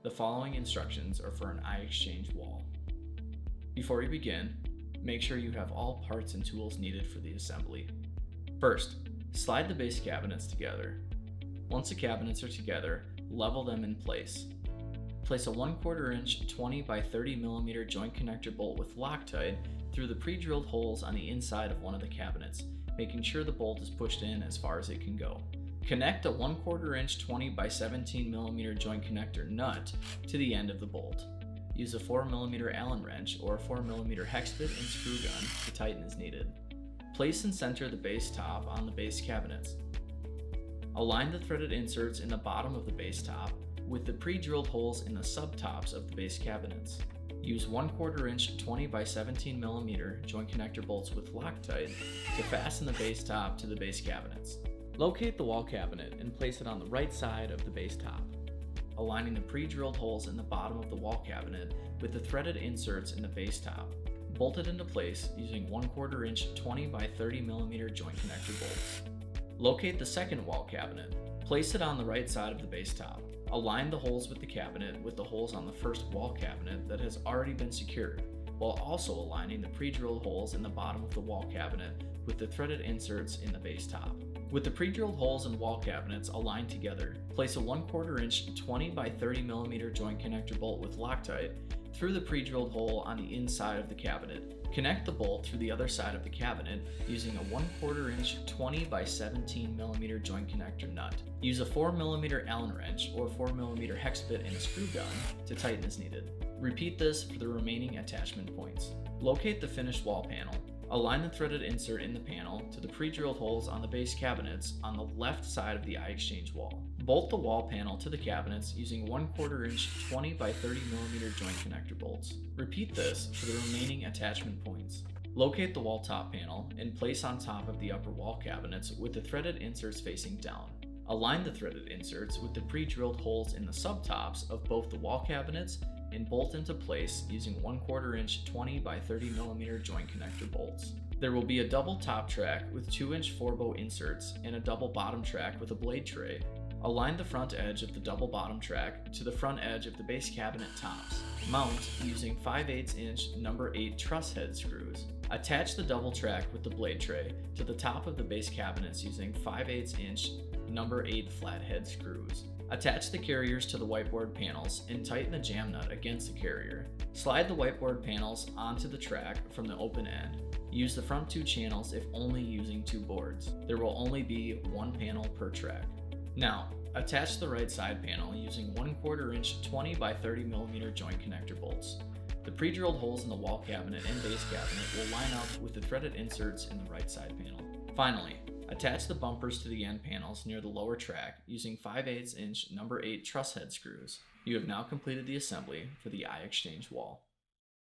The following instructions are for an iXchange wall. Before we begin, make sure you have all parts and tools needed for the assembly. First, slide the base cabinets together. Once the cabinets are together, level them in place. Place a 1/4 inch 20 by 30 mm joint connector bolt with Loctite through the pre-drilled holes on the inside of one of the cabinets, making sure the bolt is pushed in as far as it can go. Connect a 1/4 inch 20 by 17 mm joint connector nut to the end of the bolt. Use a 4 mm Allen wrench or a 4 mm hex bit and screw gun to tighten as needed. Place and center the base top on the base cabinets. Align the threaded inserts in the bottom of the base top with the pre-drilled holes in the subtops of the base cabinets. Use 1/4 inch 20 by 17 mm joint connector bolts with Loctite to fasten the base top to the base cabinets. Locate the wall cabinet and place it on the right side of the base top, aligning the pre-drilled holes in the bottom of the wall cabinet with the threaded inserts in the base top. Bolt it into place using 1/4 inch 20 by 30 mm joint connector bolts. Locate the second wall cabinet. Place it on the right side of the base top. Align the holes with the cabinet with the holes on the first wall cabinet that has already been secured, while also aligning the pre-drilled holes in the bottom of the wall cabinet with the threaded inserts in the base top. With the pre-drilled holes and wall cabinets aligned together, place a 1/4 inch 20 by 30 mm joint connector bolt with Loctite through the pre-drilled hole on the inside of the cabinet. Connect the bolt through the other side of the cabinet using a 1/4 inch 20 by 17 mm joint connector nut. Use a 4 mm Allen wrench or 4 mm hex bit and a screw gun to tighten as needed. Repeat this for the remaining attachment points. Locate the finished wall panel. Align the threaded insert in the panel to the pre-drilled holes on the base cabinets on the left side of the iXchange wall. Bolt the wall panel to the cabinets using 1/4 inch 20 by 30 mm joint connector bolts. Repeat this for the remaining attachment points. Locate the wall top panel and place on top of the upper wall cabinets with the threaded inserts facing down. Align the threaded inserts with the pre-drilled holes in the subtops of both the wall cabinets and bolt into place using 1/4 inch 20 by 30 mm joint connector bolts. There will be a double top track with 2-inch 4-bow inserts and a double bottom track with a blade tray. Align the front edge of the double bottom track to the front edge of the base cabinet tops. Mount using 5/8 inch number 8 truss head screws. Attach the double track with the blade tray to the top of the base cabinets using 5/8 inch number 8 flathead screws. Attach the carriers to the whiteboard panels and tighten the jam nut against the carrier. Slide the whiteboard panels onto the track from the open end. Use the front 2 channels if only using 2 boards. There will only be 1 panel per track. Now, attach the right side panel using 1/4 inch 20 by 30 mm joint connector bolts. The pre-drilled holes in the wall cabinet and base cabinet will line up with the threaded inserts in the right side panel. Finally, attach the bumpers to the end panels near the lower track using 5/8 inch number 8 truss head screws. You have now completed the assembly for the iXchange wall.